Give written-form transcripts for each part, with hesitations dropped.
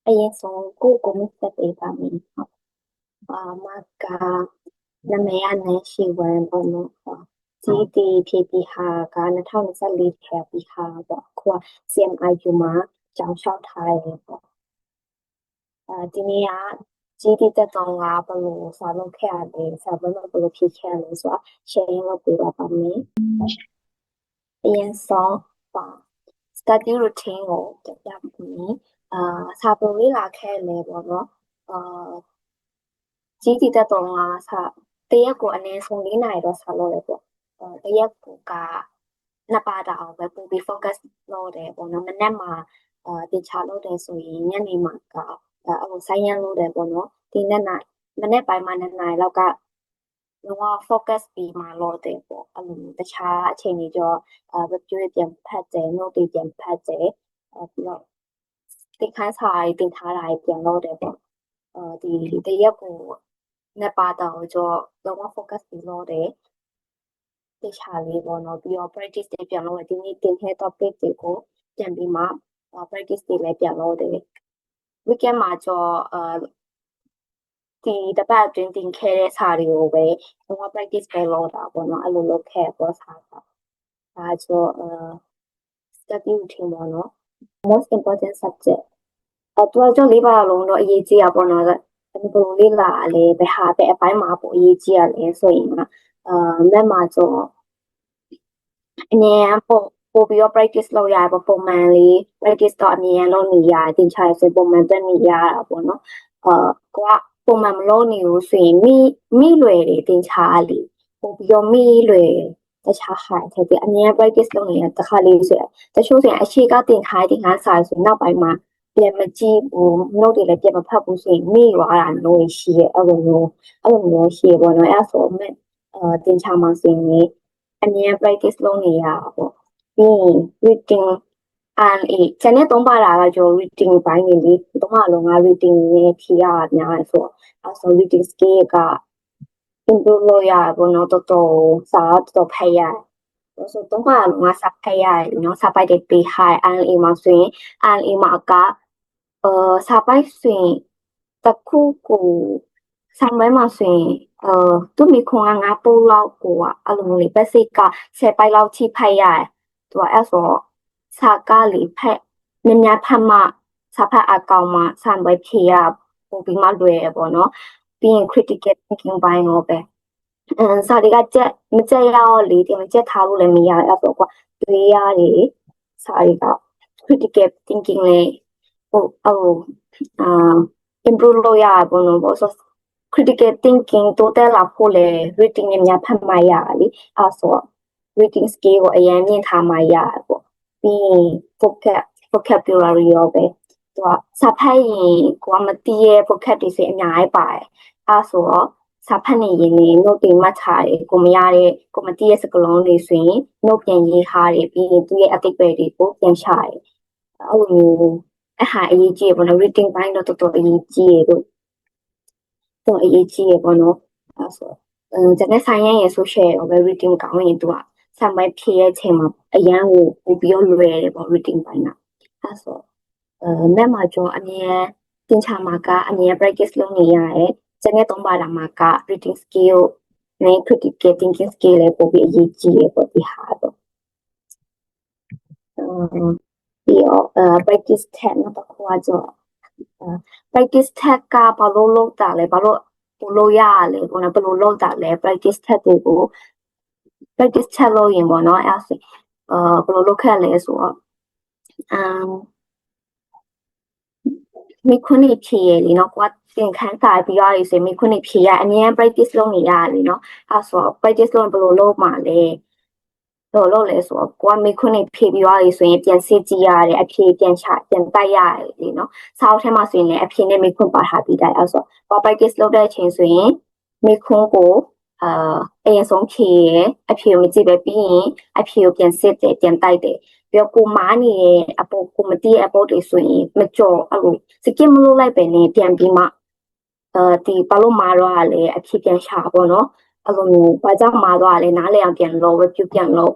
အရင်ဆုံးကိုမိတ်ဆက်ပေးပါမယ်ဟုတ်မကနာမည်ကနန်းရှိဝမ်းပေါ့နော်ကြီးတီဖြည့်ပြီးဟာက2024ထည့်ပြီးဟာပေါ့ခုက CMIU မှာကျောင်းလျှောက်ထားတယ်ပေါ့ဒီနေ့ကကြီးတီတက်တောင်းကဘယ်လိုစာလုပ်ခဲ့ရလဲစာဘယ်လိုဖြည့်ခဲ့ရလဲဆိုတာ sharing လုပ်ပေးပါမယ်အရင်ဆုံးပါ study routine ကိုတက်ပြမယ်စာပုံလေးလာခဲ့လဲပေါ့နော်ကြီးတီတက်တောင်းကစာတရက်ကိုအနည်းဆုံး4နာရီတော့စာလုပ်ရပေါ့တရက်ကနှစ်ပါတာအောင်ပဲပို့ပြီး focus လုပ်တယ်ပေါ့နော်မနေ့မှာတင်ချလုပ်တယ်ဆိုရင်ညနေမှာကဆိုင်ရန်လုပ်တယ်ပေါ့နော်ဒီနေ့နိုင်မနေ့ပိုင်းမှာ2နာရီလောက်ကလုံးဝ focus ပြီးမှလုပ်တယ်ပေါ့အဲ့လိုတခြားအချိန်ကြီးတော့review ပြန်ဖတ်တယ် note တွေပြန်ဖတ်တယ်ပြီးတော့တင်ခန်းစာတွေတင်ထားတာတွေပြန်လုပ်တယ်ပေါ့ဒီတရက်ကိုနှစ်ပါတာကိုတော့လုံးဝ focus ပြီးလုပ်တယ်တေချာလေးပေါ့နော်ပြီးတော့ practice တွေပြန်လုပ်တယ်ဒီနေ့တင်ခဲ့ topic တွေကိုပြန်ပြီးမှ practice တွေလည်းပြန်လုပ်တယ် weekend မှာတော့ဒီတပတ်အတွင်းတင်ခဲ့တဲ့စာတွေကိုပဲလုံးဝ practice ပဲလုပ်တာပေါ့နော်အဲ့လိုလုပ်ခဲ့ပေါ့စာကဒါဆိုstudy routine ပေါ့နော် most important subject သူက4ပါလုံးတော့အရေးကြီးတာပေါ့နော်ဘယ်လိုလေးလာလဲဘယ်အပိုင်းမှာပိုအရေးကြီးရလဲဆိုရင်မက်မှာတော့အမြဲပို့ပြီးတော့ practice လုပ်ရပါပုံမှန်လေး practice တော့အမြဲလုပ်နေရတယ်တင်ချရဆိုပုံမှန်တက်နေရတာပေါ့နော်ကိုကပုံမှန်မလုပ်နေဘူးဆိုရင်မိလွယ်တယ်တင်ချရလေပို့ပြီးတော့မိလွယ်တခြားဟာတဲ့ အမြဲ practice လုပ်နေရတခါလေးဆိုတချို့ဆိုရင်အရှိကတင်ထားတဲ့ငါးစာဆိုနောက်ပိုင်းမှာပြန်မကြည့်ဘူး note တွေလည်းပြန်မဖတ်ဘူးဆိုရင်မိသွားတာလို့ရှိရဲ့အဲ့လိုမျိုးရှိရပေါ့နော်အဲ့ဆိုမဲ့တင်ချမှာဆိုရင်အမြဲ practice လုပ်နေရတာပေါ့ပြီး reading and ကျန်တဲ့3ပါတာကကျွန်တော် reading ပိုင်းနေလေ3ပါလုံးက reading နဲ့ဖြေရတာများတယ်ဆိုအဲ့ဆို reading skill က improve လုပ်ရပေါ့နော်တော်တော်ဖတ်ရဆို3ပါလုံးကစာဖတ်ရတယ်နော်စာပိုက်တွေပေး high and မှာဆိုရင် and မှာကစာပိုက်ဆိုရင်တခုကိုဆိုင်ပိုင်းမှာဆိုရင်သူမိခွန်က9ပို့လောက်ကိုအဲ့လိုမျိုးလေး basic က10ပိုက်လောက်ထိဖတ်ရတယ်သူကအဲ့ဆိုစာကလေးဖတ်များဖတ်မှစာဖတ်အကောင်မှစာပဲဖြေရပို့ပြီးမှလွယ်ရပေါ့နော်ပြီးရင် critical thinking ပိုင်းတော့ပဲစာတွေကမကြက်ရတော့လေဒီမကြက်ထားလို့လည်းမရအဲ့ဆိုကွာတွေးရတယ်စာတွေက critical thinking လေးimprove လုပ်ရပေါ့နော်ဆို critical thinking တိုးတက်လာဖို့လေ reading နဲ့များဖတ်မှရလေအဲ့ဆို reading skill ကိုအရင်မြင့်ထားမှရပေါ့ပြီး vocabulary ရောပဲသူကစာဖတ်ရင်ကိုကမသိရဲ့ vocab တွေဆိုအများကြီးပါတယ်အဲ့ဆိုတော့စာဖတ်နေရင်လည်း note တွေမှတ်ထားတယ်ကိုမသိရဲ့စကားလုံးတွေဆိုရင် note ပြန်ရေးထားတယ်ပြီးရင်သူရဲ့အတိတ်ပဲတွေကိုပြန်ရှာတယ်အဲ့လိုမျိုးအရေးကြီးပေါ့နော် reading ပိုင်းတော့တော်တော်အရေးကြီးရတော့တော်အရေးကြီးရပေါ့နော်အဲ့ဆိုကျန်တဲ့ science ရဲ့ social ရောပဲ reading ကောင်းရင်သူကစာမိုက်ဖြည့်ရဲ့အချိန်မှာအရန်ကိုပို့ပြီးတော့လွယ်တယ်ပေါ့ reading ပိုင်းကအဲ့ဆိုမက်မှာကျော်အမြဲတင်ချမှာကအမြဲ practice လုပ်နေရတယ်ကျန်တဲ့3ပါတာမှာက reading skill နဲ့ critical thinking skill လည်းပို့ပြီးအရေးကြီးရပေါ့ဒီဟာတော့ပြီးတော့practice test နောက်တစ်ခုကကျော်practice test ကဘာလို့လုပ်တာလဲဘာလို့လုပ်ရလဲပေါ့နော်ဘယ်လိုလုပ်တာလဲ practice test တွေကို practice test လုပ်ရင်ပေါ့နော်အဲ့ဆိုဘယ်လိုလုပ်ခဲ့လဲဆိုတော့မိခွန်းဖြေရလေနော်ကွာတင်ခန်းစာပြီးရရဆိုမိခွန်းဖြေရအမြဲ practice လုပ်နေရလေနော်အဲ့ဆို practice လုပ်ဘယ်လိုလုပ်မှာလဲလို့လဲဆိုတော့ကိုကမိခွန်းဖြေပြီးရရဆိုရင်ပြန်စစ်ကြည့်ရတယ်အဖြေပြန်တိုက်ရတယ်လေနော်စာအုပ်ထဲမှာဆိုရင်လည်းအဖြေနဲ့မိခွန်းပါထားပြီးတိုက်အဲ့ဆို practice လုပ်တဲ့အချိန်ဆိုရင်မိခွန်းကိုအရင်ဆုံးဖြေရအဖြေကိုမကြည့်ပဲပြီးရင်အဖြေကိုပြန်စစ်တယ်ပြန်တိုက်တယ်ပြီးတော့ကိုမားနေတဲ့အပေါ်ကိုမသိတဲ့အပေါ်တွေဆိုရင်မကြော်အဲ့လိုစကစ်မလို့လိုက်ပဲနဲ့ပြန်ပြီးမှဒီဘာလို့မာတော့ရလဲအဖြေပြန်ရှာပေါ့နော်အဲ့လိုမျိုးဘာကြောင့်မာတော့ရလဲနားလည်အောင်ပြန်လို့ review ပြန်လို့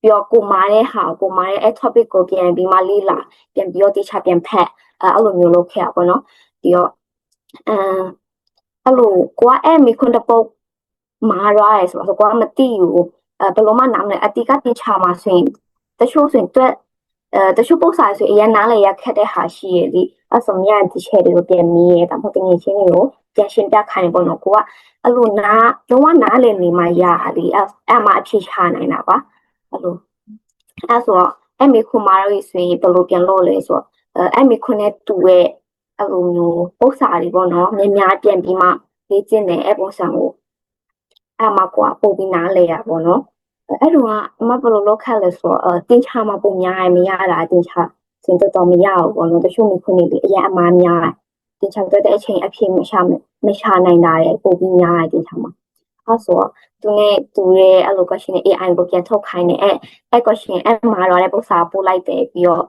ပြီးတော့ကိုမားရဲ့ topic ကိုပြန်ပြီးမှလေးလာပြန်ပြီးတော့teacher ပြန်ဖတ်အဲ့လိုမျိုးလုပ်ခဲ့ရပါတော့ပြီးတော့အဲ့လိုကိုကအဲ့မိခွန်းတစ်ပုတ်မားရွားရဲဆိုတော့ကိုကမသိဘူးဘယ်လိုမှနားမလဲအတီက teacher မှာဆိုရင်တချို့ဆိုရင်တချို့ပုတ်စာဆိုအရင်နားလေရခက်တဲ့ဟာရှိရလေအဲ့ဆိုမြန် teacher တွေကိုပြန်မြည်ရတာမဟုတ်တကယ်ချင်းတွေကိုပြန်ရှင်းပြခိုင်းပေါ့နော်ကိုကအဲ့လိုလုံးဝနားလေနေမှရလေအဲ့မှအဖြေချနိုင်တာပါအဲ့လိုအဲ့ဆိုတော့အဲ့မိခွန်းမားလို့ဆိုရင်ဘယ်လိုပြန်လို့လဲဆိုတော့အဲ့မိခွန်းနဲ့တူရဲ့အဲ့လိုမျိုးပုတ်စာတွေပေါ့နော်များပြန်ပြီးမှလေ့ကျင့်တယ်အဲ့ပုံစံကိုအဲ့မှာကိုကပို့ပြီးနားလေရပေါ့နော်အဲ့တော့အမဘယ်လိုလုပ်ခက်လဲဆိုတော့တင်ချာမှာပုံများမရတာတင်ချာစင်တော်မရဘူးပေါ့နော်တချို့မိခွန်းတွေအရင်အမှားများတင်ချာတဲ့အချိန်အဖြစ်မရှာနိုင်တာရဲ့ပို့ပြီးများတယ်တင်ချာမှာအဲ့ဆိုသူရဲ့အဲ့လို question AI ကိုပြန်ထုတ်ခိုင်းတယ်အဲ့ question အဲ့မှာတော့လည်းပုံစာပို့လိုက်တယ်ပြီးတော့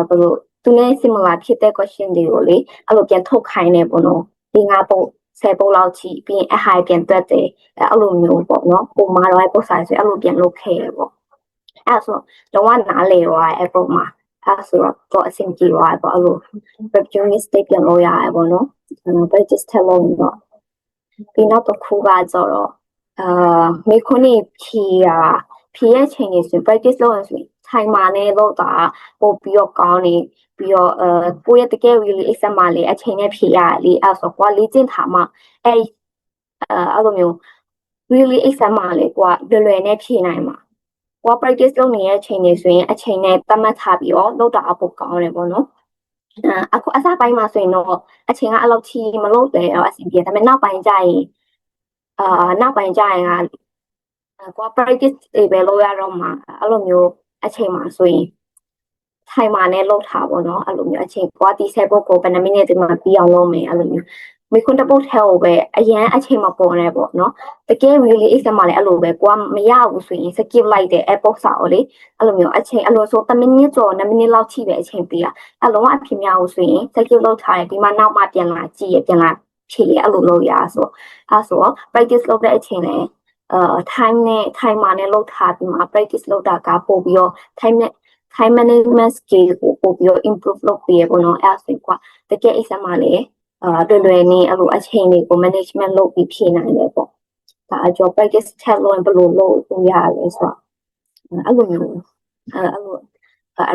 ဘယ်လိုသူနဲ့ similar ဖြစ်တဲ့ question တွေကိုလေအဲ့လိုပြန်ထုတ်ခိုင်းတယ်ပေါ့နော်ဒီငါပို့10ပုတ်လောက်ချီပြီးရင်အဟိုင်ပြန်တွက်တယ်အဲ့လိုမျိုးပေါ့နော်ပုံမှာတော့ပုတ်ဆိုင်ဆိုအဲ့လိုပြန်လုပ်ခဲ့ရပေါ့အဲ့ဆိုတော့ဝနားလေရောအဲ့ပုံမှာအဲ့ဆိုတော့အဆင်ပြေသွားပေါ့အဲ့လို reviewing state ပြန်လုပ်ရတယ်ပေါ့နော်practice ထပ်လုပ်တော့ပြီးနောက်တစ်ခုကကျတော့မိခွန်းကြီးဖြေရဲ့ချိန်ကြီးဆို practice လုပ်ရဆိုထိုင်မာနဲ့လုပ်တာပို့ပြီးတော့ကောင်းနေပြီးတော့ကိုယ့်ရဲ့တကယ် really exam မှာလေအချိန်နဲ့ဖြေရလေအဲ့ဆိုကွာလေ့ကျင့်ထားမှအဲ့လိုမျိုး really exam မှာလေကွာလွယ်နဲ့ဖြေနိုင်မှာကွာ practice လုပ်နေတဲ့အချိန်တွေဆိုရင်အချိန်နဲ့သတ်မှတ်ထားပြီးတော့လုပ်တာအဖို့ကောင်းတယ်ပေါ့နော်အခုအစပိုင်းမှာဆိုရင်တော့အချိန်ကအလောက်ထိမလုပ်တယ်တော့အဆင်ပြေဒါပေမဲ့နောက်ပိုင်းကျရင်ကွာ practice တွေပဲလုပ်ရတော့မှာအဲ့လိုမျိုးအချိန်မှာဆိုရင်ထိုင်မာနဲ့လုပ်ထားပေါ့နော်အဲ့လိုမျိုးအချိန်ကွာဒီဆက်ဖို့ကိုဘယ်နှမိနစ်ဒီမှာပြီးအောင်လုပ်မယ်အဲ့လိုမျိုးမိခွန်းတပုတ်ထဲကိုပဲအရန်အချိန်မပေါ်နေပေါ့နော်တကယ် really exam မှာလည်းအဲ့လိုပဲကွာမရဘူးဆိုရင် skip လိုက်တဲ့ app စာကိုလေအဲ့လိုမျိုးအချိန်အလိုဆို10မိနစ်ကျော်2မိနစ်လောက်ထိပဲအချိန်ပေးတာအဲ့လုံးဝအဖြစ်များဘူးဆိုရင် skip လုပ်ထားတယ်ဒီမှာနောက်မှပြန်လာကြည့်ရပြန်လာဖြေရအဲ့လိုလုပ်ရဆိုတော့ practice လုပ်တဲ့အချိန်လည်းtime နဲ့လုပ်ထားပြီးမှ practice လုပ်တာကပို့ပြီးတော့ time management skill ကိုပို့ပြီးတော့ improve လုပ်ပြီးရပေါ့နော်အဲ့ဆိုကွာတကယ် exam မှာလည်းလွယ်နေအဲ့လိုအချိန်တွေကို management လုပ်ပြီးဖြေနိုင်တယ်ပေါ့ဒါအကျော် practice ထပ်လို့ဘယ်လိုလုပ်ရလဲဆိုတော့အဲ့လိုမျိုး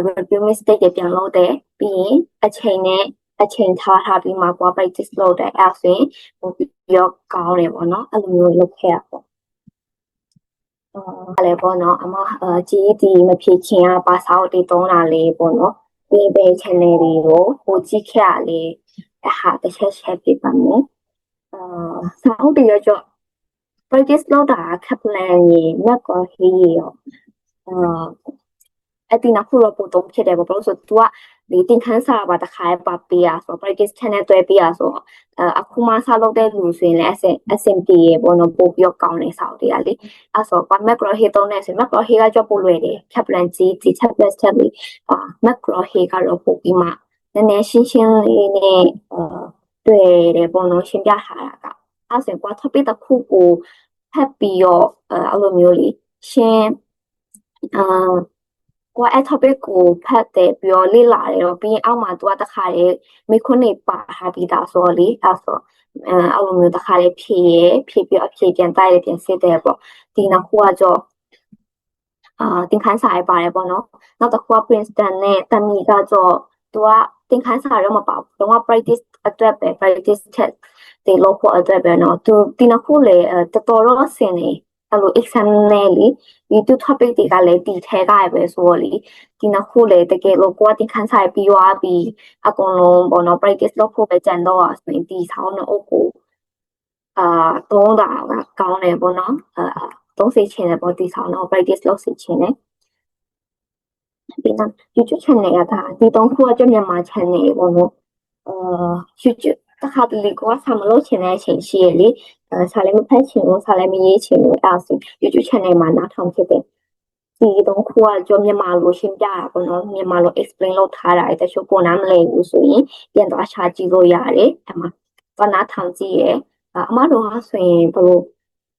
review mistake တွေပြန်လုပ်တယ်ပြီးရင်အချိန်ထားပြီးမှကွာ practice လုပ်တယ်အဲ့ဆိုရင်ပို့ပြီးတော့ကောင်းတယ်ပေါ့နော်အဲ့လိုမျိုးလုပ်ခဲ့ရပေါ့အဲ့လေပေါ့နော်အမGED မဖြေခင်ကပါစာအုပ်တွေတုံးတာလေးပေါ့နော်ဒီပဲ channel တွေကိုပိုကြည့်ခဲ့ရလေဟာတစ်ချက်ပြပါမယ်စာအုပ်တွေရော practice လုပ်တာ Kaplan ရေ McGraw-Hill ရေရောအတင်အခုတော့ပို့တော့ဖြစ်တယ်ပေါ့ဆိုတော့ तू ကဒီသင်ခန်းစာပါတခါပါပေးရဆို practice channel တွဲပေးရဆိုအခုမှစလုပ်တဲ့လူဆိုရင်လည်းအဆင်ပြေရပေါ့နော်ပို့ပြီးတော့ကောင်းနေစာအုပ်တွေကလေအဲ့ဆို McGraw-Hill တုံးနေဆို McGraw-Hill ကကြောက်ပို့လွယ်တယ် Kaplan ကြီး tablet လေးMcGraw-Hill ကတော့ပို့ပြီးမှနည်းနည်းရှင်းလေးနဲ့တွေ့တယ်ပေါ့နော်ရှင်းပြထားတာကအဲ့ဆိုကွာ topic တစ်ခုကိုဖတ်ပြီးတော့အဲ့လိုမျိုးလေးရှင်းကိုအဲ့ topic ကိုဖတ်တယ်ပြီးတော့လေ့လာတယ်တော့ပြီးရင်အောက်မှာသူကတခါလေမိခွန်းနေပါထားပြီးသားဆိုတော့လေအဲ့ဆိုအဲ့လိုမျိုးတခါလေဖြည့်ပြီးအဖြေပြန်တိုက်ရပြန်စစ်တယ်ပေါ့ဒီနောက်ခုကကြောသင်ခန်းစာရပါတယ်ပေါ့နော်နောက်တစ်ခုက Princeton နဲ့တမီကကြောသူကသင်ခန်းစာတော့မပါဘူးတော့ practice အတွက်ပဲ practice test တွေလုပ်ဖို့အတွက်ပဲเนาะသူဒီနှစ်ခုလေတော်တော်ဆင်နေအဲ့လို exam နဲ့လေဒီသူ topic တွေကလည်းဒီထဲကပဲဆိုတော့လေဒီနှစ်ခုလေတကယ်လို့ကိုကသင်ခန်းစာပြီးသွားပြီးအကုန်လုံးပေါ့နော် practice လုပ်ဖို့ပဲကြံတော့ဆိုရင်ဒီဆောင်းတော့ကိုသုံးတာကကောင်းတယ်ပေါ့နော်သုံးစေချင်တယ်ပေါ့ဒီဆောင်းတော့ practice လုပ်စေချင်တယ်ပြီးတော့ YouTube channel ကဒါဒီသုံးခုကကျမြန်မာ channel ပေါ့နော်YouTube တခါတလေကိုကဆာမလို့ချင်တဲ့အချိန်ရှိရလေဆာလည်းမဖတ်ချင်ဘူးဆာလည်းမရေးချင်ဘူးအဲ့ဆို YouTube channel မှာနားထောင်ဖြစ်တယ်ဒီသုံးခုကကျမြန်မာလိုရှင်းပြတာပေါ့နော်မြန်မာလို explain လုပ်ထားတာတချို့ကိုနားမလည်ဘူးဆိုရင်ပြန်သွားရှာကြည့်လို့ရတယ်အဲ့မှာတော့နားထောင်ကြည့်ရအမတို့ကဆိုရင်ဘလို့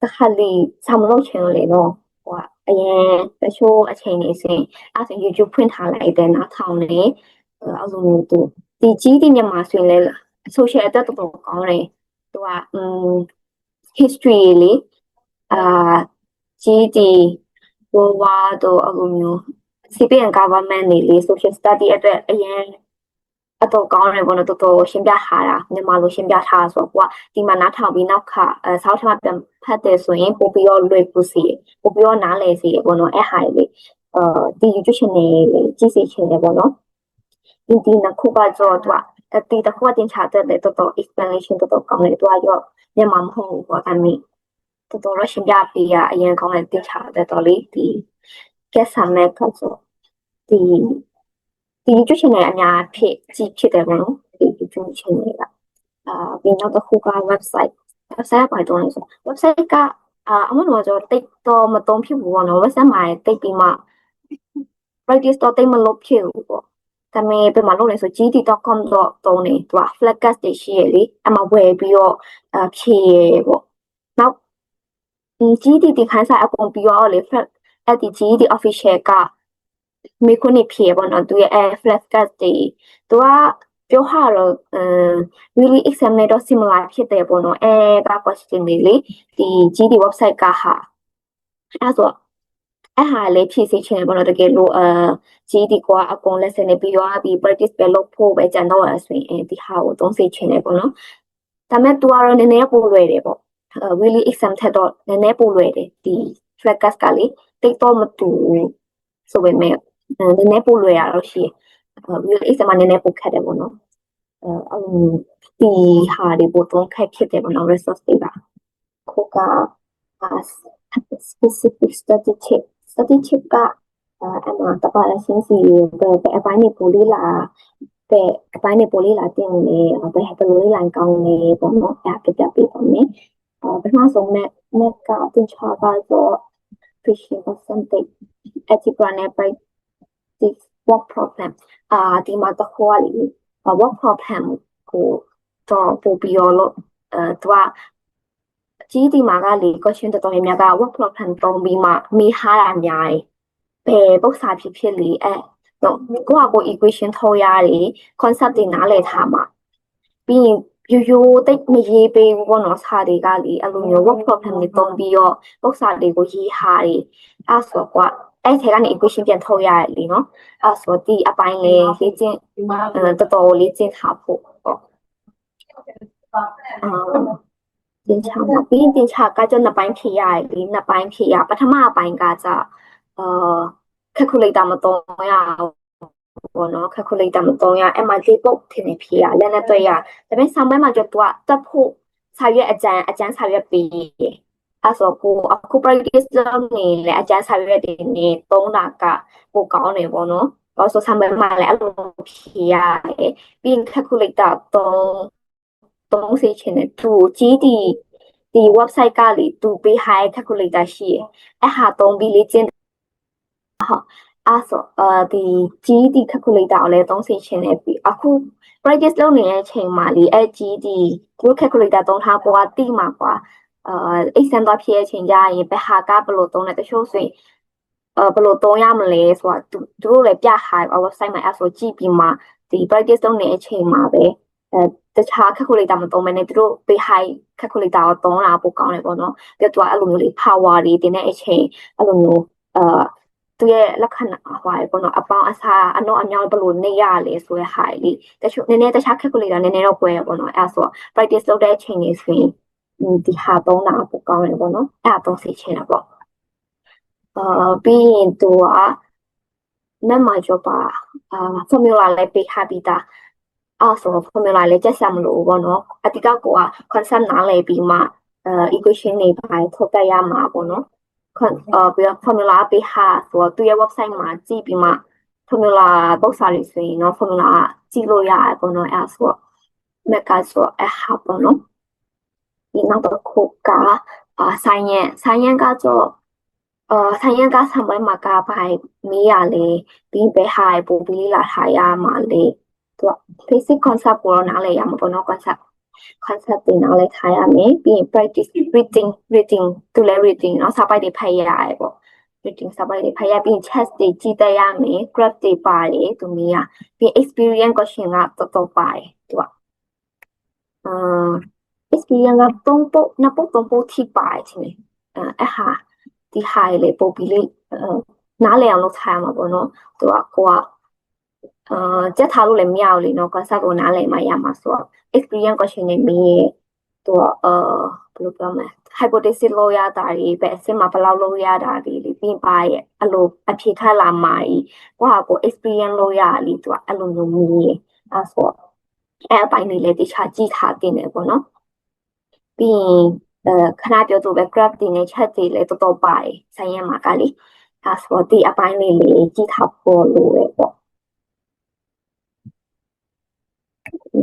တခါလေဆာမလို့ချင်လို့လေတော့ဟို အရင်တချို့အချိန်နေစဉ်အဲ့ဆို YouTube ဖွင့်ထားလိုက်တယ်နားထောင်နေအဲ့လိုမျိုးသူဒီကြီးဒီမြန်မာဆိုရင်လည်း social အတွက်တော်တော်ကောင်းတယ်သူကhistory လေကြီးဒီ worldwide တော့အဲ့လိုမျိုး CPN government နေလေ social study အတွက်အရင်အတော့ကောင်းတယ်ပေါ့နော်တော်တော်ရှင်းပြထားတာမြန်မာလိုရှင်းပြထားဆိုတော့ဒီမှာနားထောင်ပြီးနောက်ခါဆောက်ထမပြန်ဖတ်တယ်ဆိုရင်ပို့ပြီးတော့လွယ်ကူစီပို့ပြီးတော့နားလည်စီပေါ့နော်အဲ့ဟာလေဒီ YouTube channel လေးကြည့်စီချင်တယ်ပေါ့နော်ဒီနှစ်ခုကတော့သူကဒီတစ်ခုကတင်ချတဲ့တော်တော် explanation တော်တော်ကောင်းတယ်သူကရောမြန်မာမဟုတ်ဘူးပေါ့အဲ့မီတော်တော်ရှင်းပြပေးရအရင်ကောင်းတယ်တင်ချတဲ့တော်လေးဒီ get some make ဆိုဒီ YouTube channel အများဖြစ်တယ်ပေါ့နော်ဒီ YouTube channel ကပြီးနောက်တစ်ခုက website ပါတော့လဲဆို website ကအမှန်တော့ကျွန်တော်တိတ်တော့မသုံးဖြစ်ဘူးပေါ့နော် website မှာတိတ်ပြီးမှ practice တော့တိတ်မလုပ်ဖြစ်ဘူးပေါ့ဒါပေမဲ့ပြန်မလုပ်လဲဆို gd.com တော့သုံးနေသူက flag gas တွေရှိရလေအမှဝယ်ပြီးတော့ဖြည့်ရပေါ့နောက် gd ဒီခန်းစာအကုန်ပြီးတော့လေ flag အဲ့ဒီ gd official ကမိခုနေဖြည့်ပေါ့နော်သူရဲ့ flag gas တွေသူကပြောဟာတော့really exam နဲ့တော့ similar ဖြစ်တယ်ပေါ့နော်က question တွေလေဒီ GD website ကဟာအဲ့ဆိုအဲ့ဟာလေးဖြည့်စီချင်ပေါ့နော်တကယ်လို့GD ကအကုန် lesson တွေပြီးတော့ပြီး practice ပဲလုပ်ဖို့ပဲကြံတော့ရဆိုရင်ဒီဟာကိုသုံးစီချင်တယ်ပေါ့နော်ဒါပေမဲ့သူကတော့နည်းနည်းပိုလွယ်တယ်ပေါ့really exam ထက်တော့နည်းနည်းပိုလွယ်တယ်ဒီ flag ကလေတိတ်တော့မတူဆိုပေမဲ့နည်းနည်းပိုလွယ်ရတော့ရှိreally exam နည်းနည်းပိုခက်တယ်ပေါ့နော်ဒီဟာတွေပိုသုံးခက်ဖြစ်တယ်ပေါ့နော် resource တွေက ခုက specific study tip ကအမှတပါလားရှင်းစီပဲအပိုင်းနေပိုလေးလာတဲ့အပိုင်းနေပိုလေးလာတင်နေပဲဘယ်လိုလေးလိုင်းကောင်းနေပေါ့နော်ပြပြပေးပါမယ်ပထမဆုံးမဲ့ကတင်ချာကတော့ fishing or something algebra နဲ့ practice work problem ဒီမှာတော့ဟိုလေ work problem ကိုတော့ပို့ပြီးတော့သူကကြီးဒီမှာကလေ question တော်တော်များများက work problem တုံးပြီးမှမိဟားတာများတယ်ပုတ်စာဖြစ်လေတော့ကို equation ထောက်ရတယ် concept တွေနားလည်ထားမှာပြီးရင်ရိုးတိတ်မရေးပေးဘူးပေါ့နော်စာတွေကလေအဲ့လိုမျိုး work problem တွေတုံးပြီးတော့ပုတ်စာတွေကိုရေးဟာတယ်အဲ့ဆိုအဲ့ထဲကနေ equation ပြန်ထုတ်ရတယ်လीနော်အဲ့ဆိုဒီအပိုင်းလေးလေ့ကျင့်တော်တော်လေ့ကျင့်ထားဖို့ပေါ့တင်ချာပြီးရင်တင်ချာကကျနှစ်ပိုင်းဖြည့်ရတယ်လीနှစ်ပိုင်းဖြည့်ရပထမအပိုင်းကကြcalculator မသုံးရဘောနော် calculator မသုံးရအဲ့မှာလေးပုတ်ထင်နေဖြည့်ရလက်နဲ့တွေ့ရဒါပေမဲ့ဆောင်းပိုင်းမှာကျတော့တက်ဖို့စာရွက်အကျန်းစာရွက်ပေးအဲ့ဆိုအခု practice လုပ်နေလေအကျန်းစာရွက်တွေနေသုံးတာကပိုကောင်းတယ်ပေါ့နော်ဘာလို့ဆိုဆောင်းပိုင်းမှာလည်းအဲ့လိုဖြည့်ရတယ်ပြီးရင် calculator သုံးစီချင်တယ်သူကြီးဒီ website ကလေသူပေး high calculator ရှိရအဲ့ဟာသုံးပြီးလေ့ကျင့်ဟုတ်အဲ့ဆိုဒီ GD calculator ကိုလည်းသုံးစီချင်တယ်ပြီးအခု practice လုပ်နေတဲ့အချိန်မှာလေအဲ့ GD သူ calculator သုံးထားကိုကတိမှာကွာexam သွားဖြည့်တဲ့အချိန်ကျရင်ဘယ်ဟာကဘယ်လိုသုံးလဲတချို့ဆိုရင်ဘယ်လိုသုံးရမလဲဆိုတာသူတို့လည်းပြထား website မှာအဲ့ဆိုကြည့်ပြီးမှဒီ practice လုပ်နေတဲ့အချိန်မှာပဲတခြား calculator မသုံးမနဲ့သူတို့ပေး high calculator ကိုသုံးတာပိုကောင်းတယ်ပေါ့နော်ပြီးတော့သူကအဲ့လိုမျိုးလေး power တွေတင်တဲ့အချိန်အဲ့လိုမျိုးသူရဲ့လက္ခဏာဟွာရပေါ့နော်အပေါင်းအစားအနော့အမြောက်ဘယ်လိုနေရလဲဆိုတဲ့ဟာလေးတချို့နည်းနည်းတခြား calculator နည်းနည်းတော့ပွဲရပေါ့နော်အဲ့ဆို practice လုပ်တဲ့အချိန်လေးဆိုရင်ဒီဟာသုံးတာပိုကောင်းတယ်ပေါ့နော်အဲ့သုံးစီချင်တာပေါ့ပြီးရင်သူကမဲ့မှာကြောပါformula လေးပေးထားပြီးသားအဲ့ဆို formula လေးကျက်စမလို့ပေါ့နော်အတိကကိုက concept နားလည်ပြီးမှ equation တွေပိုင်းထုတ်တတ်ရမှာပေါ့နော်ပြီးတော့ formula ပေးဟာဆိုတော့သူရဲ့ website မှာကြည့်ပြီးမှ formula ပုတ်စာလေးဆိုရင်နော် formula ကြည့်လို့ရတယ်ပေါ့နော်အဲ့ဆိုမဲ့ကဆိုအဟာပေါ့နော်ဒီနောက်တစ်ခုကscience ကတော့science ကဆံပွဲမှာကပိုင်းမေးရလေပြီးဘယ်ဟာပို့ပြီးလာထားရမှာလေသူက basic concept ကိုတော့နားလည်ရမှာပေါ့နော် concept တင်နားလည်ထားရမယ်ပြီးရင် practice reading သူလည်း reading เนาะစာပိုက်တွေဖတ်ရရတယ်ပေါ့ reading စာပိုက်တွေဖတ်ရပြီး chess တွေကြည့်တတ်ရမယ် graph တွေပါတယ်သူမီးကပြီး experience question ကတော်တော်ပါတယ်သူကexperience က3ပုတ်2ပုတ်3ပုတ်ထိပါတယ်ချင်းအဲ့ဟာဒီဟာလေပို့ပြီးလေနားလည်အောင်လုပ်ထားရမှာပေါ့နော်သူကကိုကကြက်ထားလို့လည်းမရဘူးလေနော် concept ကိုနားလည်မှရမှာဆိုတော့ experience question တွေမင်းရဲ့သူကဘယ်လိုပြောမလဲ hypothesis လို့ရတာတွေပဲအစစ်မှာဘယ်လောက်လို့ရတာတွေလေပြီးပါရဲ့အဲ့လိုအဖြေထလာမှာကြီးကိုကကို experience လို့ရလीသူကအဲ့လိုမျိုးမင်းရဲ့အဲ့ဆိုအဲ့အပိုင်းလေးလည်းတခြားကြည့်ထားတင်တယ်ပေါ့နော်ပြီးရင်ခဏပြောသူပဲ graph တွေနဲ့ chat တွေလည်းတော်တော်ပါတယ်ဆိုင်ရမှာကလေအဲ့ဆိုဒီအပိုင်းလေးကြည့်ထားဖို့လိုပဲပေါ့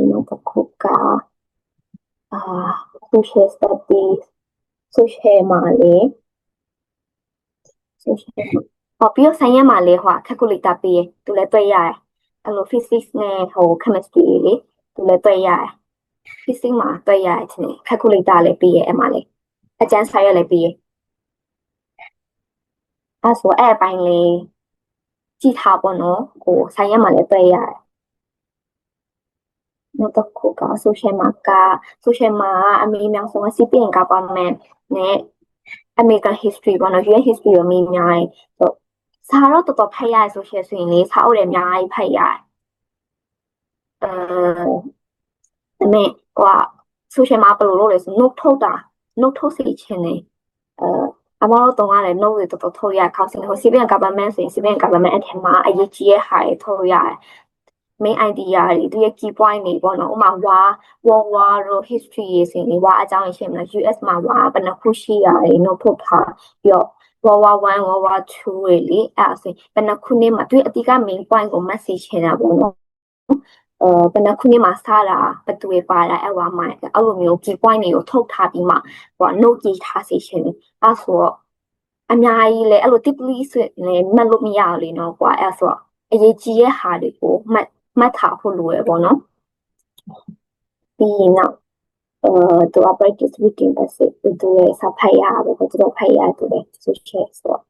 နောက်တစ်ခုကsocial studies social မှာလေ social ပြီးတော့ဆိုင်ရမှာလေဟို calculator ပေးတယ်သူလည်းတွေ့ရတယ်အဲ့လို physics နဲ့ဟို chemistry လေသူလည်းတွေ့ရတယ် physics မှာတွေ့ရတယ်ချင်း calculator လည်းပေးရဲ့အဲ့မှာလေအကျန်းစာရွက်လည်းပေးရဲ့အဲ့ဆိုအဲ့အပိုင်းလေးကြည့်ထားပေါ့နော်ဟိုဆိုင်ရမှာလည်းတွေ့ရတယ်နောက်တစ်ခုက social မှာအမေများဆုံး CPN government နဲ့ American history ပေါ့နော် US history ကိုအမေများတယ်ဆိုစာတော့တော်တော်ဖတ်ရတယ် social ဆိုရင်လေစာအုပ်လည်းအများကြီးဖတ်ရတယ်အမေဟို social မှာဘယ်လိုလုပ်လဲဆို note ထုတ်စီခြင်းနေအမတို့တုံးကလည်း note တွေတော်တော်ထုတ်ရခေါင်းစဉ်ဟို CPN government ဆိုရင် CPN government အထက်မှာအရေးကြီးရဲ့ဟာတွေထုတ်ရတယ်main idea တွေသူရဲ့ key point တွေပေါ့နော်ဥပမာ war တို့ history တွေဆိုရင် war အကြောင်းရှင်းမလား US မှာ war ဘယ်နှခုရှိရတယ်နော်ထုတ်ထားပြီးတော့ World War 1 World War 2တွေလေအဲ့ဆိုဘယ်နှခုနှစ်မှာသူအတိက main point ကို message ချင်တာပေါ့နော်ဘယ်နှခုနှစ်မှာစတာဘယ်သူတွေပါလာအဲ့ဝါမှာအဲ့လိုမျိုး key point တွေကိုထုတ်ထားပြီးမှဟို note ကြီးထားစီရှင်အဲ့ဆိုတော့အများကြီးလေအဲ့လို deeply ဆိုရင်မှတ်လို့မရဘူးလေနော်ကွာအဲ့ဆိုတော့အရေးကြီးရဲ့ဟာတွေကိုမှတ်ထားဖို့လိုရပေါ့နော်ပြီးရင်တော့သူက practice reading ပဲစစ်သူရဲ့စာဖတ်ရပဲသူတို့ဖတ်ရသူလည်းဆိုရှယ်ဆိုတော့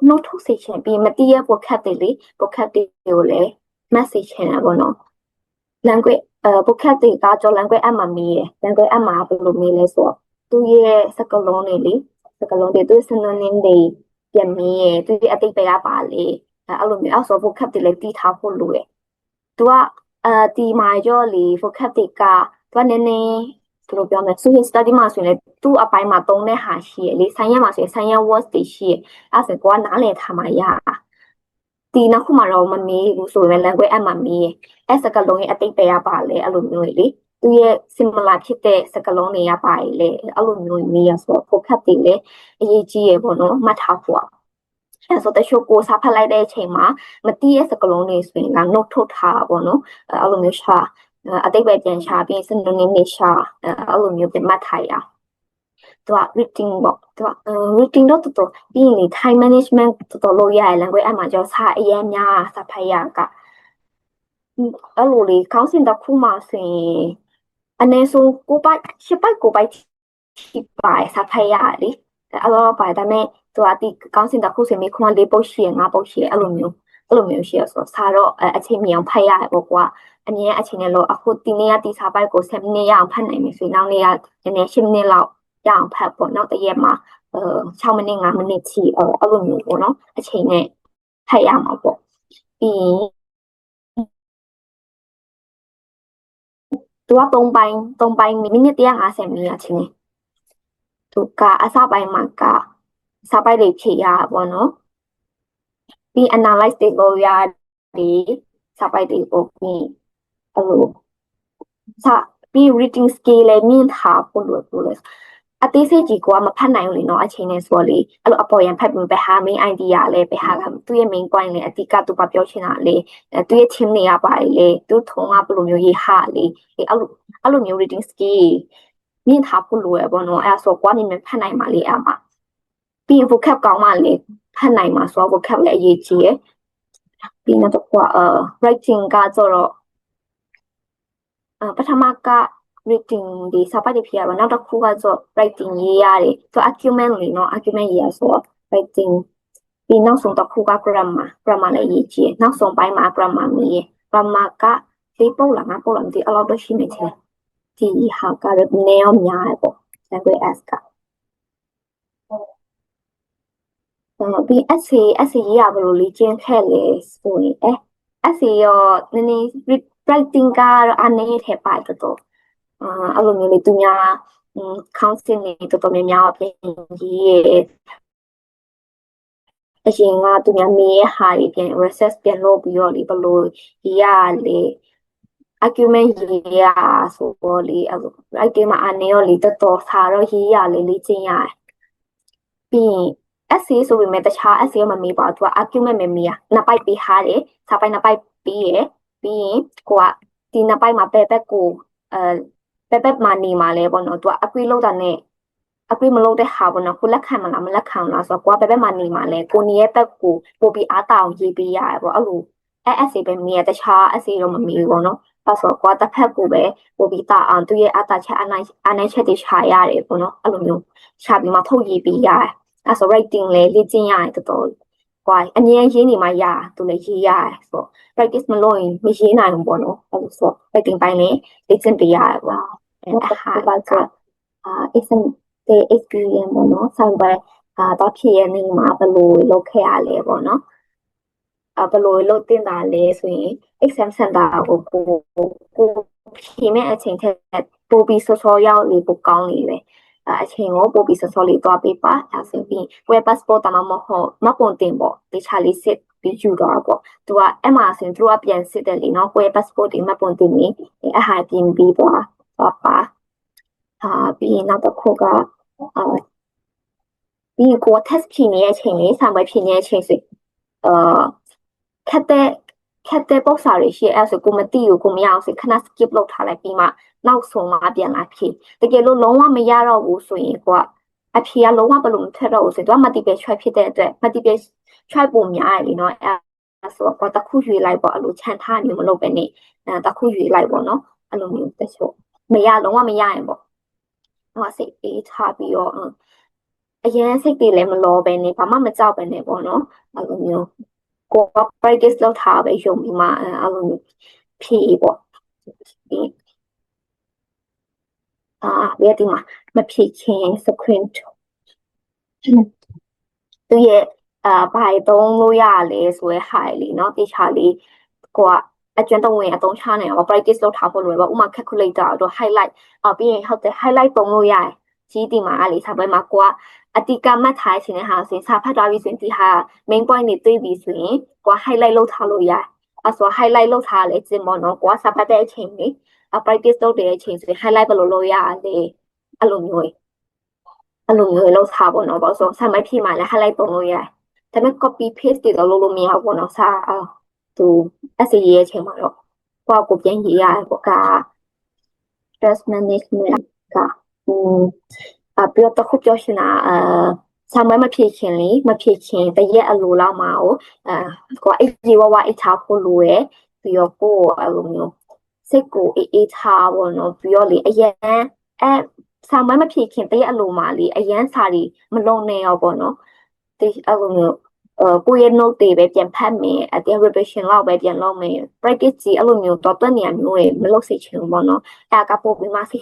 note ထုတ်စီခြင်းပြီးမတိရ vocab တွေလေ vocab တွေကိုလည်း message ချင်တာပေါ့နော် language vocab တွေကကြော language app မှာမေးတယ် language app မှာဘယ်လိုမေးလဲဆိုတော့သူရဲ့စကားလုံးတွေလေစကားလုံးတွေသူ synonym တွေပြန်မေးရသူရဲ့အတိတ်ပဲကပါလေအဲ့လိုမျိုးအဲ့ဆို vocab တွေလည်းတီးထားဖို့လိုတယ်သူကဒီမှာကြောလေ vocab တွေကသူကနည်းနည်းဘယ်လိုပြောမလဲ social study မှာဆိုရင်လည်းသူ့အပိုင်းမှာသုံးတဲ့ဟာရှိရလေဆိုင်ရမှာဆိုရင်ဆိုင်ရ words တွေရှိရအဲ့ဆိုကိုကနားလည်ထားမှရဒီနောက်ခုမှတော့မမေးဘူးဆိုရင် language app မှာမေးအဲ့စကားလုံးရဲ့အတိတ်ပဲရပါလေအဲ့လိုမျိုးလေသူရဲ့ similar ဖြစ်တဲ့စကားလုံးတွေကပါလေအဲ့လိုမျိုးမေးရဆိုတော့ vocab တွေလည်းအရေးကြီးရပေါ့နော်မှတ်ထားဖို့အဲ့ဆိုတချို့ကိုစာဖတ်လိုက်တဲ့အချိန်မှာမတိရဲ့စကားလုံးတွေဆိုရင်က note ထုတ်ထားပါပေါ့နော်အဲ့လိုမျိုးရှာအတိတ်ပဲပြန်ရှာပြီး synonym တွေရှာအဲ့လိုမျိုးပြန်မှတ်ထားရသူက reading ပေါ့သူက reading တော့တော်တော်ပြီးရင် time management တော်တော်လုပ်ရတယ် language အမှကျော်စာအရင်များစာဖတ်ရကအဲ့လိုလေခေါင်းစဉ်တစ်ခုမှဆိုရင်အနည်းဆုံး9ပိုက်10ပိုက်9ပိုက်ထိပါစာဖတ်ရလေအဲ့လိုပါဒါပေမဲ့သူကဒီခေါင်းစဉ်တစ်ခုဆိုရင်ခွန်4ပုတ်ရှိရ5ပုတ်ရှိရအဲ့လိုမျိုးရှိရဆိုတော့စာတော့အချိန်မြောင်ဖတ်ရတယ်ပေါ့ကွာအမြဲအချိန်နဲ့လို့အခုဒီနေ့ကဒီစာပိုက်ကို7မိနစ်ရအောင်ဖတ်နိုင်ပြီဆိုရင်နောက်နေ့ကနည်းနည်း10မိနစ်လောက်ရအောင်ဖတ်ပေါ့နောက်တစ်ရက်မှာ6မိနစ်5မိနစ်ထိအဲ့လိုမျိုးပေါ့နော်အချိန်နဲ့ဖတ်ရမှာပေါ့ပြီးသူက3ပိုင်းမိနစ်150မိနစ်အချိန်သူကအစပိုင်းမှာကစာပိုက်တွေဖြည့်ရပါပေါ့နော်ပြီး analyze တွေလုပ်ရတယ်စာပိုက်တွေကိုပြီးအဲ့လိုပြီး reading skill လည်းမြင့်ထားဖို့လိုတယ်အသေးစိတ်ကြီးကမဖတ်နိုင်ဘူးလေနော်အချိန်နဲ့ဆိုလေအဲ့လိုအပေါ်ရန်ဖတ်ပြီးပဲဟာ main idea လည်းပဲဟာသူ့ရဲ့ main point လည်းအတိကသူပါပြောချင်တာလေသူရဲ့ team တွေကပါလေသူထုံးကဘယ်လိုမျိုးရေးဟာလေအဲ့လိုမျိုး reading skill မြင့်ထားဖို့လိုရပေါ့နော်အဲ့ဆိုကွာနေမှဖတ်နိုင်မှာလေအမှာပြီး vocab ကောင်းမှလေဖတ်နိုင်မှာဆိုတော့ vocab လည်းအရေးကြီးရယ်ပြီးနောက်တော့writing ကကျတော့ပထမက reading ဒီစာပိုက်တွေဖြေရပါနောက်တစ်ခုကဆို writing ရေးရတယ်သူ argument လေနော် argument ရေးရဆိုတော့ writing ပြီးနောက်ဆုံးတစ်ခုက grammar လည်းရေးကြည့်နောက်ဆုံးပိုင်းမှာ grammar မြည် grammar က4ပုတ်လား5ပုတ်လားမသိအဲ့လောက်တော့ရှိနေတယ်ဒီဟာကလည်းနည်းအောင်များပေါ့ language s ကပြီး essay ရေးရဘလို့လေ့ကျင့်ခဲ့လေဆိုရင်essay ရောနည်းနည်း writing ကတော့အနေနဲ့ထည့်ပါတော့အဲ့လိုမျိုးလေသူများခေါင်းစဉ်တွေတော်တော်များများပြင်ရေးအရင်ကသူများမေးရဟာတွေပြန် research ပြန်လုပ်ပြီးတော့လေဘလို့ရေးရလေ argument ရေးရဆိုတော့လေအဲ့လို writing မှာအနေရောလေတော်တော်စာတော့ရေးရလေလေ့ကျင့်ရတယ်ပြီး essay ဆိုပေမဲ့တခြား essay ရောမမေးပါဘူးသူက argument မမေးရနှစ်ပိုက်ပေးထားတယ်စာပိုက်နှစ်ပိုက်ပေးရပြီးရင်ကိုကဒီနှစ်ပိုက်မှာဘယ်ဘက်ကိုဘယ်ဘက်မှာနေမှာလဲပေါ့နော်သူက agree လုပ်တာနဲ့ agree မလုပ်တဲ့ဟာပေါ့နော်ကိုလက်ခံမလားမလက်ခံလားဆိုတော့ကိုကဘယ်ဘက်မှာနေမှာလဲကိုနေရဲ့ဘက်ကိုပို့ပြီးအားတောင်ရေးပေးရတယ်ပေါ့အဲ့လိုessay ပဲမေးရတခြား essay တော့မမေးဘူးပေါ့နော်အဲ့ဆိုကိုကတစ်ဖက်ကိုပဲပို့ပြီးတာအောင်သူရဲ့အားတာချက်အနိုင်ချက်တွေရှာရတယ်ပေါ့နော်အဲ့လိုမျိုးရှာပြီးမှထုတ်ရေးပေးရတယ်အဲ့ဆို writing လေ့ကျင့်ရတယ်တော်တော်ကွာအမြဲရေးနေမှရသူလည်းရေးရတယ်ဆိုတော့ practice မလုပ်ရင်မရေးနိုင်ဘူးပေါ့နော်အဲ့လိုဆို writing ပိုင်းလည်းလေ့ကျင့်ပေးရတယ်ပေါ့အဲ့ဟာကexperience ပေါ့နော်ဆိုင်ပွဲတော့ဖြစ်ရနေမှာဘယ်လိုလုပ်ခဲ့ရလဲပေါ့နော်ဘယ်လိုလုပ်တင်တာလဲဆိုရင် exam center ကိုဖြေမဲ့အချိန်ထက်ပို့ပြီးစောစောရောက်လေပိုကောင်းလေပဲအချိန်ကိုပို့ပြီးစောစောလေးသွားပေးပါဒါဆိုပြီးကိုယ့် passport တမမဟုတ်မပုံတင်ပေါ့တခြားလေးစစ်ပြီးယူတော့ပေါ့သူကအဲ့မှာဆိုရင်သူကပြန်စစ်တယ်လေနော်ကိုယ့် passport ဒီမပုံတင်နေအဟာပြင်ပြီးသွားပါပြီးနောက်တစ်ခုကပြီးကို test ဖြေနေတဲ့အချိန်လေးစာမေးဖြေနေတဲ့အချိန်ဆိုခက်တဲ့ပုံစာတွေရှိအဲ့ဆိုကိုမသိဘူးကိုမရအောင်ဆိုခဏ skip လုပ်ထားလိုက်ပြီးမှနောက်ဆုံးမှပြန်လာဖြေတကယ်လို့လုံးဝမရတော့ဘူးဆိုရင်ကိုကအဖြေကလုံးဝဘလို့မထက်တော့ဘူးဆိုတော့ multiple choice ဖြစ်တဲ့အတွက် multiple choice ပုံများရည်နော်အဲ့ဆိုတော့တစ်ခုရွေးလိုက်ပေါ့အဲ့လိုခြံထားမျိုးမလုပ်ပဲနဲ့တစ်ခုရွေးလိုက်ပေါ့နော်အဲ့လိုမျိုးတချို့လုံးဝမရရင်ပေါ့ဟိုစိတ်အေးထားပြီးတော့အရင်စိတ်တွေလည်းမလောပဲနဲ့ဘာမှမကြောက်ပဲနဲ့ပေါ့နော်အဲ့လိုမျိုးကို practice လုပ်ထားပဲယုံပြီးမှအဲ့လိုမျိုးဖြေပေါ့ဘယ်ဒီမှာမဖြေချင်း screen သူရဲ့ဘာသုံးလို့ရလဲဆိုရဲဟာလေเนาะတေချာလေးကိုကအကျွမ်းတော်ဝင်အသုံးချနေအောင် practice လုပ်ထားဖို့လိုပဲဥမာ calculator တို့ highlight ပြီးရင်ဟုတ်တယ် highlight ပုံလို့ရတယ်ကြီးဒီမှာလေစာပွဲမှာကိုကအတိကမှတ်ထားခြင်းနဲ့ဟာဆိုရင်စာဖတ်သွားပြီဆိုရင်ဒီဟာ main point တွေတွေ့ပြီဆိုရင်ကိုက highlight လုပ်ထားလို့ရတယ်အဲ့ဆို highlight လုပ်ထားလေကျင်ပေါ့နော်ကိုကစာဖတ်တဲ့အချိန်လေးpractice လုပ်တဲ့အချိန်ဆိုရင် highlight ဘယ်လိုလုပ်ရလဲအဲ့လိုမျိုးလုပ်ထားပေါ့နော်ပေါ့ဆိုစာမိုက်ဖြည့်မှလည်း highlight ပုံလို့ရတယ်ဒါပေမဲ့ copy paste တွေတော့လုပ်လို့မရဘူးပေါ့နော်စာသူ essay ရေးတဲ့အချိန်မှာတော့ကိုပြန်ရေးရတယ်ပေါ့က stress management ကပြီးတော့တစ်ခုပြောချင်တာစာမမဖြည့်ခင်တရက်အလိုလောက်မှာကိုအိတ်ကြီးဝအိတ်ထားဖို့လိုရယ်ပြီးတော့ကိုအဲ့လိုမျိုးစိတ်ကိုအေးထားပေါ့နော်ပြီးတော့လေအရင်စာမဖြည့်ခင်တရက်အလိုမှာလေအရင်စာတွေမလုံနေရောပေါ့နော်ဒီအဲ့လိုမျိုးကိုရဲ့ note တွေပဲပြန်ဖတ်မယ်အတင်း revision လောက်ပဲပြန်လုပ်မယ် practice ကြီးအဲ့လိုမျိုးတော့တွက်နေရမျိုးတွေမလုပ်စေချင်ဘူးပေါ့နော်အဲ့ကပို့ပြီးမှစိ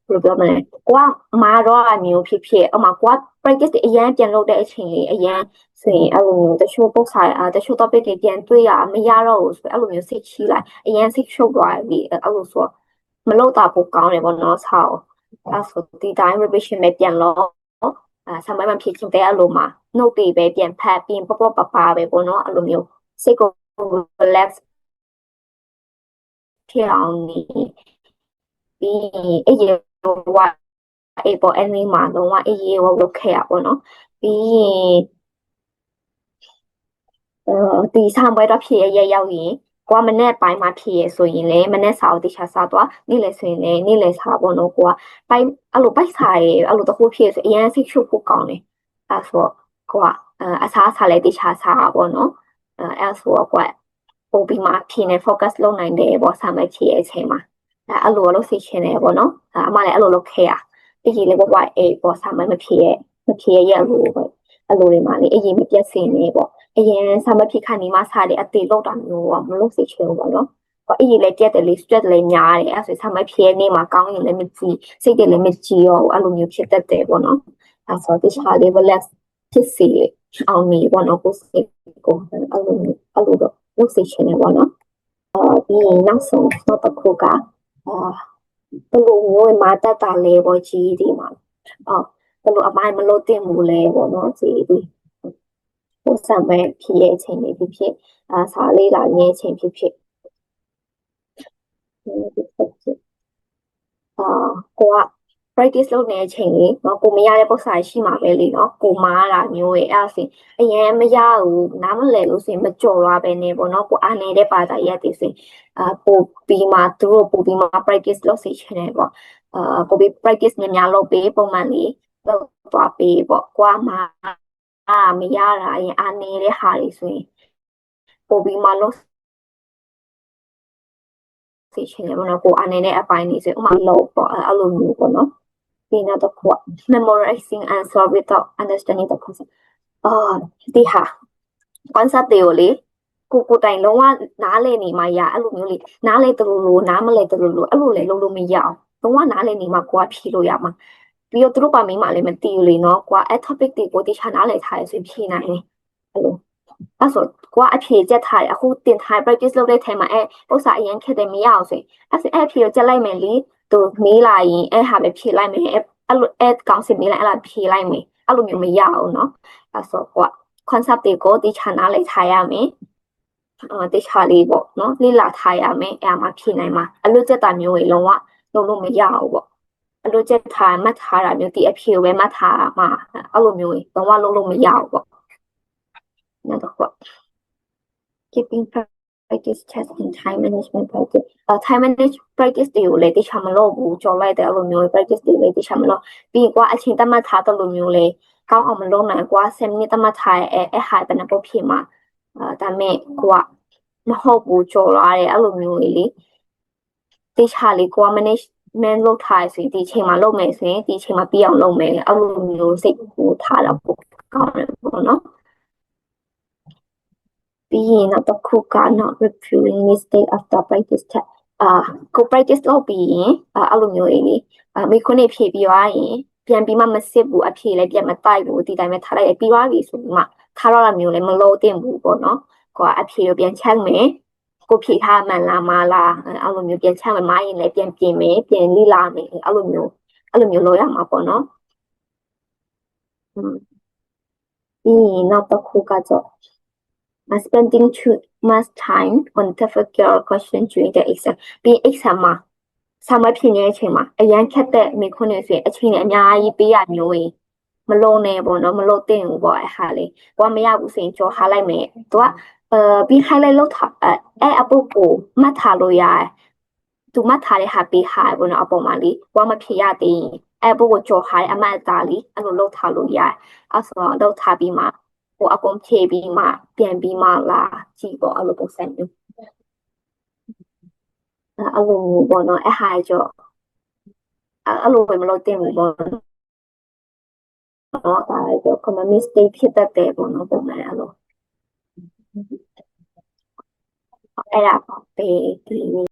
ဘယ်လိုပြောမလဲကိုကမာတော့အမျိုးဖြစ်အမှကိုက practice တွေအရင်ပြန်လုပ်တဲ့အချိန်လေးအရင်ဆိုရင်အဲ့လိုမျိုးတချို့ပုတ်စာတချို့ topic တွေပြန်တွေ့ရမရတော့ဘူးဆိုအဲ့လိုမျိုးစိတ်ချီလိုက်အရင်စိတ်ရှုပ်သွားပြီအဲ့လိုဆိုမလုပ်တာပိုကောင်းတယ်ပေါ့နော်ဆောက်အဲ့ဆိုဒီတိုင်း revision ပဲပြန်လုပ်ဆံပိုင်းမှာဖြစ်ချင်းတဲ့အလိုမှာ note တွေပဲပြန်ဖတ်ပြီးပေါ့ပါပဲပေါ့နော်အဲ့လိုမျိုးစိတ်ကို relax ဖြစ်အောင်နေပြီးအဲ့ဒီဝါအေပေါ်အဲ့ဒီမှာလုံးဝအေးရေဝလုပ်ခဲ့ရပေါ့နော်ပြီးဒီဆောင်ပွဲတော့ဖြစ်ရရောက်ရင်ကိုကမနေ့ပိုင်းမှာဖြစ်ရဆိုရင်လည်းမနေ့စာကိုတခြားစာတော့နေ့လည်ဆိုရင်လည်းနေ့လည်စာပေါ့နော်ကိုကပိုင်းအဲ့လိုပိုက်စာရေအဲ့လိုတခုဖြစ်ဆိုအရင်စိတ်ရှုပ်ဖို့ကောင်းတယ်အဲ့ဆိုကိုကအစားအစာလည်းတခြားစာပေါ့နော်အဲ့ဆိုကိုကပို့ပြီးမှဖြစ်နေ focus လုပ်နိုင်တယ်ပေါ့စာမဖြစ်ရဲ့အချိန်မှာအဲ့လိုလုပ်စီချင်တယ်ပေါ့နော်အမလည်းအဲ့လိုလုပ်ခဲ့ရပြီးရင်လည်းဘဝအေးပေါ့စာမဖြစ်ရဲ့ရလို့ပဲ အဲ့လိုတွေမှာလေအရင်မပြတ်စင်နေပေါ့အရင်စာမဖြစ်ခါနေမှစားတယ်အသေးလောက်တာမျိုးပေါ့မလို့စိတ်ချဘူးပေါ့နော်အရင်လည်းပြတ်တယ်လေ stress လည်းများတယ်အဲ့ဆိုစာမဖြစ်နေမှာကောင်းရင်လည်းမကြည့်စိတ်တွေလည်းမကြည့်ရောအဲ့လိုမျိုးဖြစ်တတ်တယ်ပေါ့နော်အဲ့ဆိုတခြားလေး relax ဖြစ်စီအောင်နေပေါ့နော်ကိုစိတ်ကိုအဲ့လိုတော့လုပ်စီချင်တယ်ပေါ့နော်ပြီးရင်နောက်ဆုံးတော့တစ်ခုကဘယ်လိုမျိုးမာတတ်တာလဲပေါ့ကြီးဒီမှာဘယ်လိုအပိုင်းမလို့တင်မှုလဲပေါ့နော်ကြီးဒီဟိုစံပဲဖြစ်ရဲ့အချိန်လေးဖြစ်ဖြစ်စာလေးလာငယ်အချိန်ဖြစ်ဖြစ်ကိုက practice လုပ်နေတဲ့အချိန်လေးเนาะကိုမရတဲ့ပုံစံရှိမှာပဲလေเนาะကိုမားတာမျိုးရဲ့အဲ့ဒါဆိုအရင်မရဘူးနားမလည်လို့ဆိုရင်မကြော်ရပဲနေပေါ့เนาะကိုအားနေတဲ့ပါတာရက်တည်ဆိုရင်ပို့ပြီးမှသူတို့ပို့ပြီးမှ practice လုပ်စီချင်တယ်ပေါ့ပို့ပြီး practice များများလုပ်ပေးပုံမှန်လေးလုပ်သွားပေးပေါ့ကိုကမှမရတာအရင်အားနေတဲ့ဟာတွေဆိုရင်ပို့ပြီးမှလုပ်စီချင်တယ်ပေါ့နော်ကိုအနေနဲ့အပိုင်းနေဆိုဥမာလို့ပေါ့အဲ့လိုမျိုးပေါ့နော်ပြီးနောက်တစ်ခုက memorizing answer without understanding the concept ဒီဟာ concept တွေကိုလေကိုတိုင်လုံးဝနားလည်နေမှရအဲ့လိုမျိုးလေနားလည်တယ်လို့နားမလည်တယ်လို့အဲ့လိုလေလုံးလုံးမရအောင်လုံးဝနားလည်နေမှကိုကဖြေလို့ရမှာပြီးတော့သူတို့ပါမိမှလည်းမသိဘူးလေနော်ကိုကအဲ့ topic တွေကိုတခြားနားလည်ထားရဆိုဖြေနိုင်တယ်အဲ့လိုအဲ့ဆိုကိုကအဖြေချက်ထားရအခုတင်ထား practice လုပ်တဲ့ထဲမှာဥစ္စာအရင်ခက်တယ်မရအောင်ဆိုရင်အဲ့ဖြေကိုချက်လိုက်မယ်လေသူမေးလာရင်အဲ့ဟာပဲဖြေလိုက်မယ်အဲ့လိုအဲ့ကောင်းစင်မေးလိုက်အဲ့လားဖြေလိုက်မယ်အဲ့လိုမျိုးမရအောင်နော်အဲ့ဆိုကိုက concept တွေကိုတခြားနားလည်ထားရမယ်တခြားလေးပေါ့နော်လေ့လာထားရမယ်အဲ့မှာဖြေနိုင်မှာအလွတ်ကျက်တာမျိုးတွေလုံးဝလုပ်လို့မရဘူးပေါ့အလွတ်ကျက်ထားမှတ်ထားတာမျိုးဒီအဖြေကိုပဲမှတ်ထားမှာအဲ့လိုမျိုးလုံးဝလုပ်လို့မရဘူးပေါ့နောက်တစ်ခု keeping practice test and time management practice time manage practice တွေကိုလည်းတခြားမလုပ်ဘူးကြော်လိုက်တဲ့အဲ့လိုမျိုး practice တွေလည်းတခြားမလုပ်ပြီးကွာအချိန်တတ်မှတ်ထားတဲ့လိုမျိုးလေကောင်းအောင်မလုပ်နိုင်ကွာ7မိနစ်တတ်မှတ်ထားအဲ့ဟာပဲပုတ်ဖြစ်မှာဒါမဲ့ကွာမဟုတ်ဘူးကြော်ရတယ်အဲ့လိုမျိုးလေတခြားလေးကွာ management လုပ်ထားဆိုရင်ဒီအချိန်မှာလုပ်မယ်ဆိုရင်ဒီအချိန်မှာပြီးအောင်လုပ်မယ်အဲ့လိုမျိုးစိတ်ကိုထားတော့ပိုကောင်းတယ်ပေါ့နော်ပြီးရင်နောက်တစ်ခုက not repeating mistake after practice test ကို practice လုပ်ပြီးရင်အဲ့လိုမျိုးလေးမိခွန်းနေဖြည့်ပြီးသွားရင်ပြန်ပြီးမှမစစ်ဘူးအဖြေလည်းပြန်မတိုက်ဘူးဒီတိုင်းပဲထားလိုက်ပြီးသွားပြီဆိုမှထားတော့တာမျိုးလည်းမလို့တင်ဘူးပေါ့နော်ကိုကအဖြေကိုပြန်ချက်မယ်ကိုဖြေထားမှန်လားမလားအဲ့လိုမျိုးပြန်ချက်မယ်မရင်လည်းပြန်ပြင်မယ်ပြန်လိလာမယ်အဲ့လိုမျိုးလုပ်ရမှာပေါ့နော်ပြီးရင်နောက်တစ်ခုကတော့ spending too much time on difficult question during the exam ပြီး exam မှာစာမဖြစ်နေတဲ့အချိန်မှာအရန်ခက်တဲ့မိခွန်းတွေဆိုရင်အချိန်နဲ့အများကြီးပေးရမျိုးကြီးမလုံးနဲ့ပေါ့နော်မလုံးတင်ဘူးပေါ့အဲ့ဟာလေးကိုကမရဘူးဆိုရင်ကြော်ထားလိုက်မယ်သူကပြီး highlight လုပ်ထားအဲ့အပုတ်ကိုမှတ်ထားလို့ရတယ်သူမှတ်ထားတဲ့ဟာပေးထားပေါ့နော်အပေါ်မှာလေးကိုကမဖြစ်ရသေးရင်အဲ့ပုတ်ကိုကြော်ထားတဲ့အမှတ်အသားလေးအဲ့လိုလုပ်ထားလို့ရတယ်အဲ့ဆိုတော့လုပ်ထားပြီးမှကိုအကုန်ဖြည့်ပြီးမှပြန်ပြီးမှလာကြည့်ပေါ့အဲ့လိုပုံစံမျိုးအဲ့လိုပေါ့နော်အဲ့ဟာကြောအဲ့လိုပဲမလုပ်တင်ဘူးပေါ့နော်ဒါကြော common mistake ဖြစ်တတ်တယ်ပေါ့နော်ပုံမှန်အဲ့လိုအဲ့ဒါပေါ့ဒီ